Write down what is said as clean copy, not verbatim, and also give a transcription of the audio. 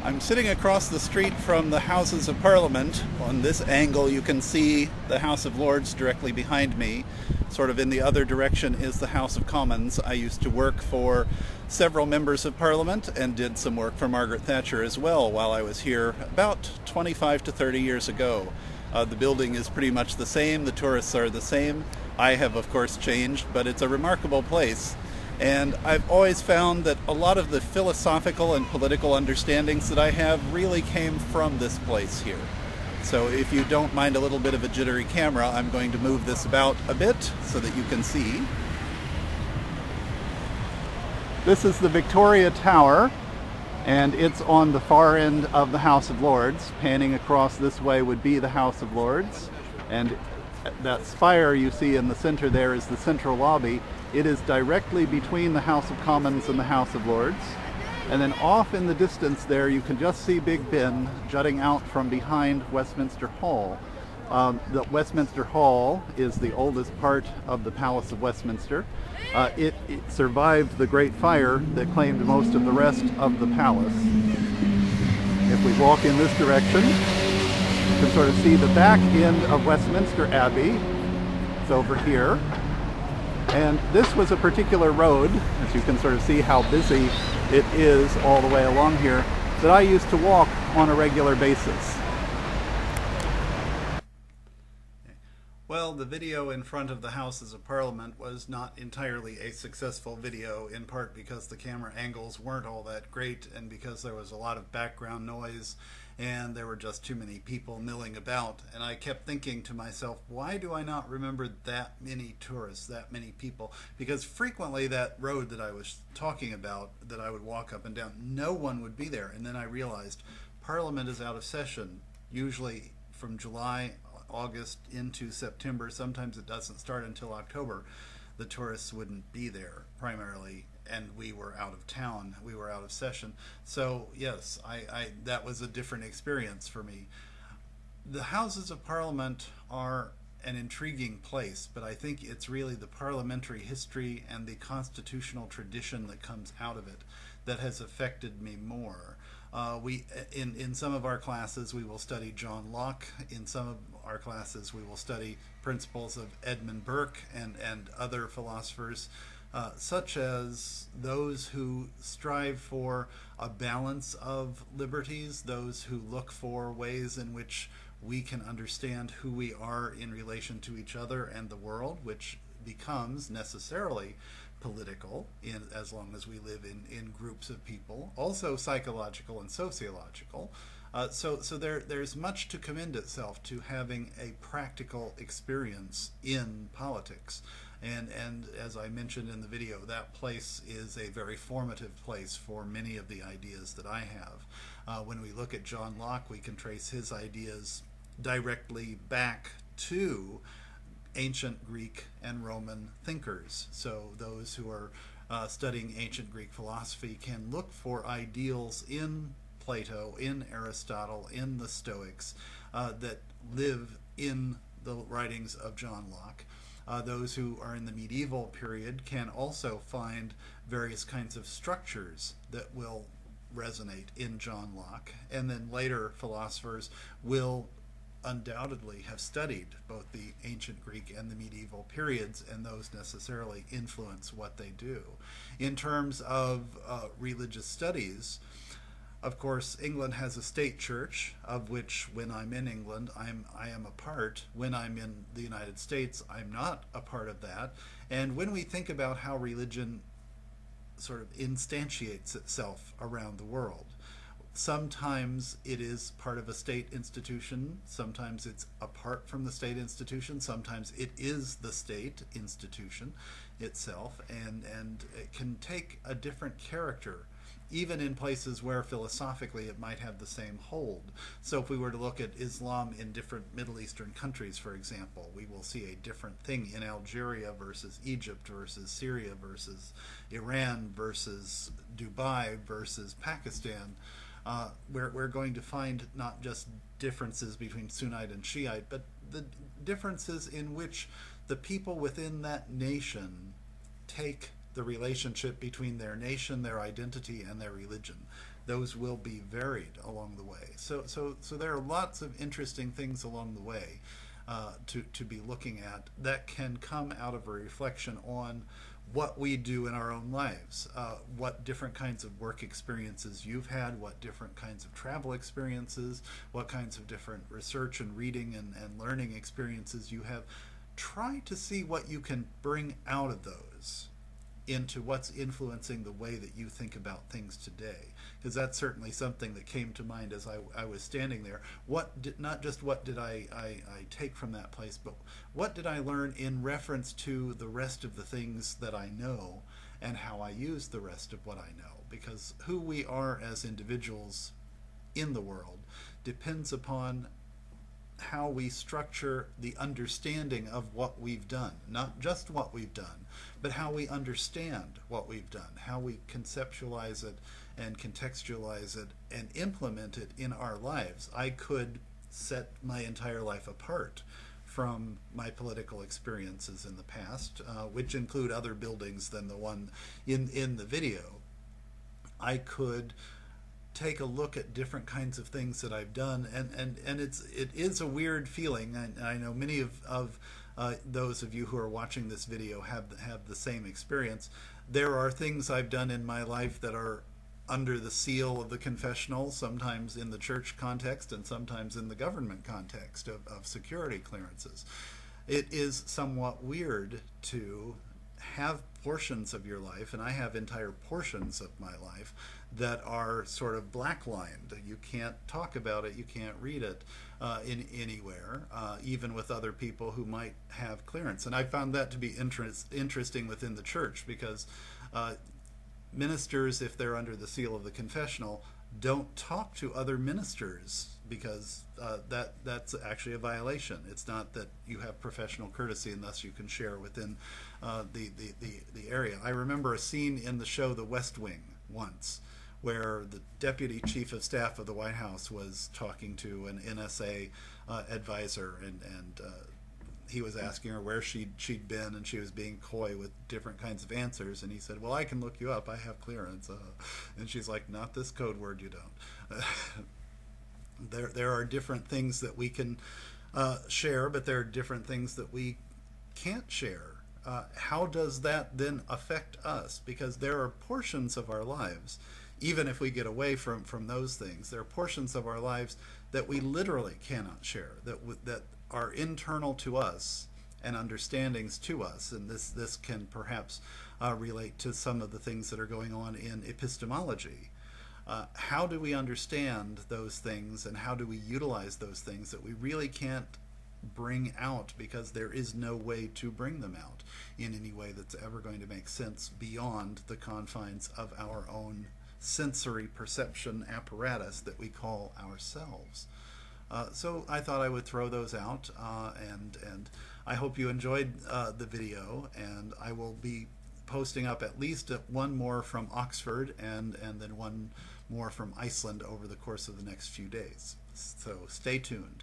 I'm sitting across the street from the Houses of Parliament. On this angle, you can see the House of Lords directly behind me. Sort of in the other direction is the House of Commons. I used to work for several members of Parliament and did some work for Margaret Thatcher as well while I was here about 25 to 30 years ago. The building is pretty much the same. The tourists are the same. I have, of course, changed, but it's a remarkable place. And I've always found that a lot of the philosophical and political understandings that I have really came from this place here. So if you don't mind a little bit of a jittery camera, I'm going to move this about a bit so that you can see. This is the Victoria Tower, and it's on the far end of the House of Lords. Panning across this way would be the House of Lords. And that spire you see in the center there is the central lobby. It is directly between the House of Commons and the House of Lords. And then off in the distance there, you can just see Big Ben jutting out from behind Westminster Hall. The Westminster Hall is the oldest part of the Palace of Westminster. It survived the Great Fire that claimed most of the rest of the palace. If we walk in this direction, you can sort of see the back end of Westminster Abbey. It's over here. And this was a particular road, as you can sort of see how busy it is all the way along here, that I used to walk on a regular basis. Well, the video in front of the Houses of Parliament was not entirely a successful video, in part because the camera angles weren't all that great and because there was a lot of background noise and there were just too many people milling about. And I kept thinking to myself, why do I not remember that many tourists, that many people? Because frequently that road that I was talking about, that I would walk up and down, no one would be there. And then I realized Parliament is out of session, usually from July, August into September. Sometimes it doesn't start until October. The tourists wouldn't be there primarily, and we were out of town, we were out of session. So yes, that was a different experience for me. The Houses of Parliament are an intriguing place, but I think it's really the parliamentary history and the constitutional tradition that comes out of it that has affected me more. In some of our classes we will study John Locke. In some of our classes we will study principles of Edmund Burke and other philosophers, such as those who strive for a balance of liberties, those who look for ways in which we can understand who we are in relation to each other and the world, which becomes necessarily political as long as we live in groups of people, also psychological and sociological. So there's much to commend itself to having a practical experience in politics. And as I mentioned in the video, that place is a very formative place for many of the ideas that I have. When we look at John Locke, we can trace his ideas directly back to ancient Greek and Roman thinkers. So those who are studying ancient Greek philosophy can look for ideals in Plato, in Aristotle, in the Stoics that live in the writings of John Locke. Those who are in the medieval period can also find various kinds of structures that will resonate in John Locke. And then later philosophers will undoubtedly have studied both the ancient Greek and the medieval periods, and those necessarily influence what they do. In terms of religious studies, of course, England has a state church, of which when I'm in England, I am a part. When I'm in the United States, I'm not a part of that. And when we think about how religion sort of instantiates itself around the world, sometimes it is part of a state institution, sometimes it's apart from the state institution, sometimes it is the state institution itself, and it can take a different character even in places where philosophically it might have the same hold. So if we were to look at Islam in different Middle Eastern countries, for example, we will see a different thing in Algeria versus Egypt versus Syria versus Iran versus Dubai versus Pakistan. We're going to find not just differences between Sunnite and Shiite, but the differences in which the people within that nation take the relationship between their nation, their identity, and their religion. Those will be varied along the way. So there are lots of interesting things along the way to be looking at that can come out of a reflection on what we do in our own lives, what different kinds of work experiences you've had, what different kinds of travel experiences, what kinds of different research and reading and learning experiences you have. Try to see what you can bring out of those into what's influencing the way that you think about things today, because that's certainly something that came to mind as I was standing there. Not just what did I take from that place, but what did I learn in reference to the rest of the things that I know and how I use the rest of what I know, because who we are as individuals in the world depends upon how we structure the understanding of what we've done. Not just what we've done, but how we understand what we've done, how we conceptualize it and contextualize it and implement it in our lives. I could set my entire life apart from my political experiences in the past, which include other buildings than the one in the video. I could take a look at different kinds of things that I've done, and it is a weird feeling. I know many of those of you who are watching this video have the same experience. There are things I've done in my life that are under the seal of the confessional, sometimes in the church context and sometimes in the government context of security clearances. It is somewhat weird to have portions of your life, and I have entire portions of my life that are sort of black-lined. You can't talk about it, you can't read it anywhere, even with other people who might have clearance. And I found that to be interesting within the church, because ministers, if they're under the seal of the confessional, don't talk to other ministers, because that's actually a violation. It's not that you have professional courtesy and thus you can share within the area. I remember a scene in the show The West Wing once, where the deputy chief of staff of the White House was talking to an NSA advisor, and he was asking her where she'd been, and she was being coy with different kinds of answers, and he said, well, I can look you up, I have clearance, and she's like, not this code word, you don't. There are different things that we can share, but there are different things that we can't share. How does that then affect us? Because there are portions of our lives, even if we get away from those things, there are portions of our lives that we literally cannot share, that are internal to us and understandings to us. And this can perhaps relate to some of the things that are going on in epistemology. How do we understand those things, and how do we utilize those things that we really can't bring out, because there is no way to bring them out in any way that's ever going to make sense beyond the confines of our own sensory perception apparatus that we call ourselves. So I thought I would throw those out, and I hope you enjoyed the video, and I will be posting up at least one more from Oxford and then one more from Iceland over the course of the next few days. So stay tuned.